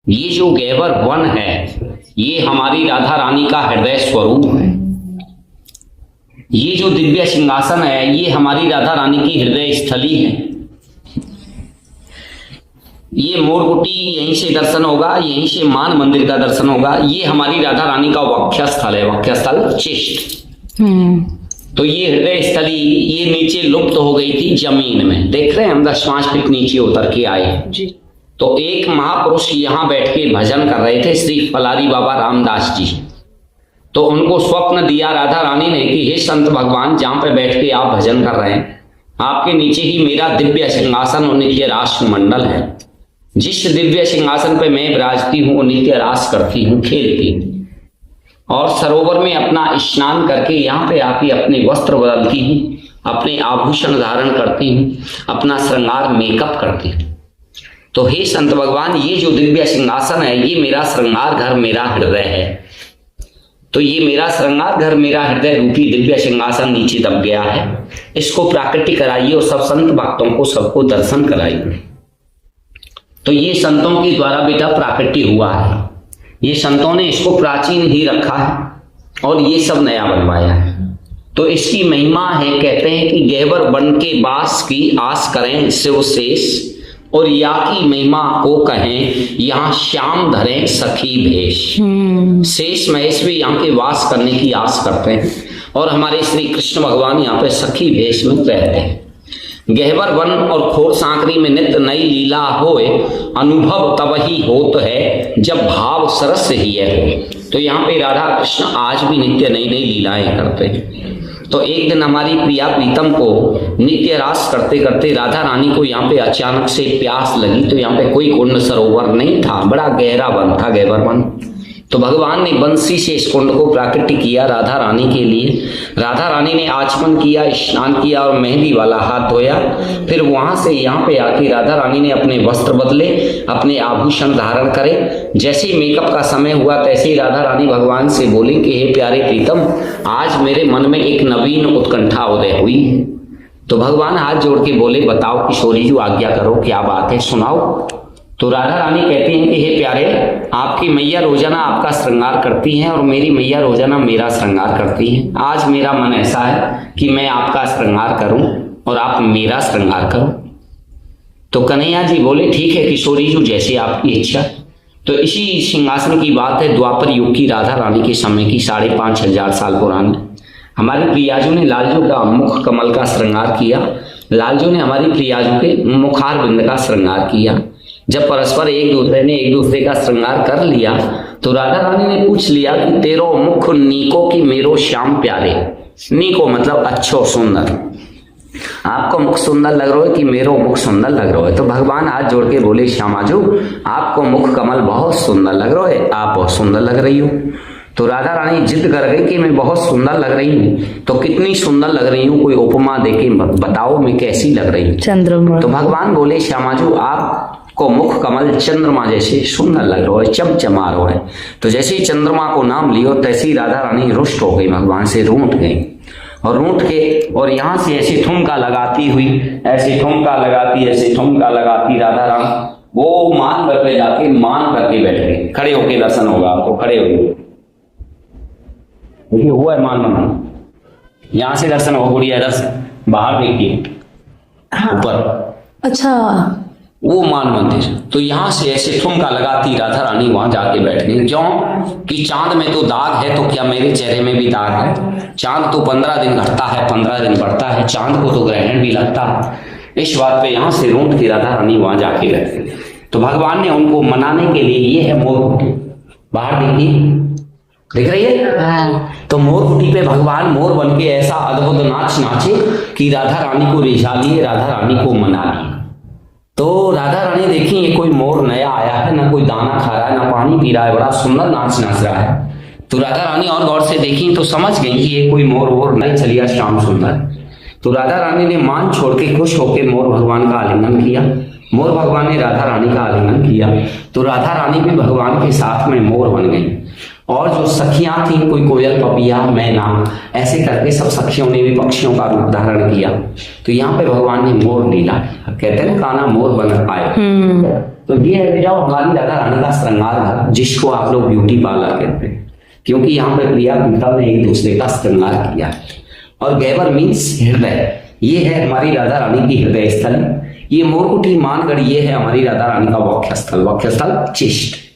ये जो गैवर वन है ये हमारी राधा रानी का हृदय स्वरूप है। ये जो दिव्य सिंहासन है ये हमारी राधा रानी की हृदय स्थली है। ये मोरकुटी यहीं से दर्शन होगा, यहीं से मान मंदिर का दर्शन होगा। ये हमारी राधा रानी का वक्षस्थल है, वक्षस्थल चेस्ट। तो ये हृदय स्थली ये नीचे लुप्त हो गई थी जमीन में। देख रहे हैं हम 10 फीट नीचे उतर के आए जी। तो एक महापुरुष यहाँ बैठ के भजन कर रहे थे, श्री फलारी बाबा रामदास जी। तो उनको स्वप्न दिया राधा रानी ने कि हे संत भगवान, जहाँ पे बैठ के आप भजन कर रहे हैं आपके नीचे ही मेरा दिव्य सिंहासन और नित्य राष्ट्र मंडल है। जिस दिव्य सिंहासन पे मैं विराजती हूँ वो नित्य रास करती हूँ, खेलती हूँ और सरोवर में अपना स्नान करके यहाँ पे आके अपने वस्त्र बदलती हूँ, अपने आभूषण धारण करती हूँ, अपना श्रृंगार मेकअप करती हूँ। तो हे संत भगवान, ये जो दिव्य सिंहासन है ये मेरा श्रृंगार घर, मेरा हृदय है। तो ये मेरा श्रृंगार घर, मेरा हृदय रूपी दिव्य सिंहासन नीचे दब गया है। इसको प्राकृतिक कराइए और सब संत भक्तों को सबको दर्शन कराइए। तो ये संतों के द्वारा बेटा प्राकृतिक हुआ है। ये संतों ने इसको प्राचीन ही रखा है और ये सब नया बनवाया है। तो इसकी महिमा है, कहते हैं कि गैवर बन के बास की आस करें शिव शेष, और या की महिमा को कहें यहाँ श्याम धरे सखी भेष। शेष महेश भी यहाँ के वास करने की आस करते हैं और हमारे श्री कृष्ण भगवान यहाँ पे सखी भेष में रहते हैं। गहवर वन और खोर सांकरी में नित्य नई लीला होए, अनुभव तब ही होत है जब भाव सरस ही है। तो यहाँ पे राधा कृष्ण आज भी नित्य नई नई लीलाएं करते हैं। तो एक दिन हमारी प्रिया प्रीतम को नित्य रास करते करते राधा रानी को यहाँ पे अचानक से प्यास लगी। तो यहाँ पे कोई कुंड सरोवर नहीं था, बड़ा गहरा वन था, गहवर वन। तो भगवान ने बंसी से इस कुंड को प्राकृतिक किया राधा रानी के लिए। राधा रानी ने आचमन किया, स्नान किया और मेहंदी वाला हाथ धोया। फिर वहां से यहाँ पे आके राधा रानी ने अपने वस्त्र बदले, अपने आभूषण धारण करे। जैसे ही मेकअप का समय हुआ तैसे ही राधा रानी भगवान से बोली कि हे प्यारे प्रीतम, आज मेरे मन में एक नवीन उत्कंठा उदय हुई है। तो भगवान हाथ जोड़ के बोले, बताओ किशोरी जी, आज्ञा करो, क्या बात है, सुनाओ। तो राधा रानी कहती हैं कि हे प्यारे, आपकी मैया रोजाना आपका श्रृंगार करती हैं और मेरी मैया रोजाना मेरा श्रृंगार करती हैं। आज मेरा मन ऐसा है कि मैं आपका श्रृंगार करूं और आप मेरा श्रृंगार करो। तो कन्हैया जी बोले, ठीक है किशोरी जी, जैसे आपकी इच्छा। तो इसी सिंहासन की बात है द्वापर युग की, राधा रानी के समय की, 5,500 साल पुरानी। हमारी प्रियाजू ने लालजू का मुख कमल का श्रृंगार किया। लालजू ने हमारी प्रियाजू के मुखार बिंद का श्रृंगार किया। जब परस्पर एक दूसरे का श्रृंगार कर लिया तो राधा रानी ने पूछ लिया कि तेरो मुख नीको की मेरो श्याम प्यारे। नीको मतलब अच्छो, सुंदर। आपको मुख सुंदर लग रहा है कि मेरो मुख सुंदर लग रहा है। तो भगवान हाथ जोड़ के बोले, श्यामाजू आपको मुख कमल बहुत सुंदर लग रहा है, आप बहुत सुंदर लग रही हो। तो राधा रानी जिद कर गई कि मैं बहुत सुंदर लग रही हूँ। तो कितनी सुंदर लग रही हूँ, कोई उपमा देके बताओ मैं कैसी लग रही हूँ। चंद्रमा। तो भगवान बोले, श्यामाजू आपको मुख कमल चंद्रमा जैसे सुंदर लग रहा है, चमचमा रहा है। तो जैसे ही चंद्रमा को नाम लियो तैसे ही राधा रानी रुष्ट हो गई, भगवान से रूठ गई और रूठ के और यहाँ से ऐसे ठुमका लगाती हुई, ऐसे ठुमका लगाती राधा रानी वो मान पर पे जाके मान करके बैठ गई। खड़े होके दर्शन होगा आपको, खड़े होके देखिए, हुआ है मान, यहाँ से दर्शन हो, गुड़िया दर्शन बाहर देखिए ऊपर। अच्छा, वो मान मंदिर। तो यहाँ से ऐसे ठुमका लगाती राधा रानी वहां जाके बैठ गई। क्यों कि चांद में तो दाग है, तो क्या मेरे चेहरे में भी दाग है? चांद तो 15 दिन घटता है, 15 दिन बढ़ता है, चांद को तो ग्रहण भी लगता है। इस बात पे यहाँ से रूठ की राधा रानी वहां जाके बैठ गई। तो भगवान ने उनको मनाने के लिए, ये है मोरकुटी, बाहर देखिए, देख रही है? तो मोरकुटी पे भगवान मोर बन के ऐसा अद्भुत नाच नाचे कि राधा रानी को रिझा लिए, राधा रानी को मना लिए। तो राधा रानी देखी ये कोई मोर नया आया है, ना कोई दाना खा रहा है, ना पानी पी रहा है, बड़ा सुंदर नाच नाच रहा है। तो राधा रानी और गौर से देखी तो समझ गई कि ये कोई मोर वोर नहीं, चलिए श्याम सुंदर। तो राधा रानी ने मान छोड़ के खुश होकर मोर भगवान का आलिंगन किया। मोर भगवान ने राधा रानी का आलिंगन किया। तो राधा रानी भी भगवान के साथ में मोर बन गई। और जो सखियां थी, कोई कोयल, पपिया, मैना, ऐसे करके सब सखियों ने भी पक्षियों का रूप धारण किया। तो यहाँ पे भगवान ने मोर लीला, कहते हैं ना, कान्हा मोर बन आए। तो ये है जाओ हमारी राधा रानी का श्रृंगार घर, जिसको आप लोग ब्यूटी पार्लर कहते हैं, क्योंकि यहाँ पे प्रिया प्रीतम ने एक दूसरे का श्रृंगार किया। और गैबर मीन्स हृदय, ये है हमारी राधा रानी की हृदय स्थल। ये मोरकुटी मानगढ़, ये है हमारी राधा रानी का वक्ष स्थल, वक्ष स्थल चेस्ट।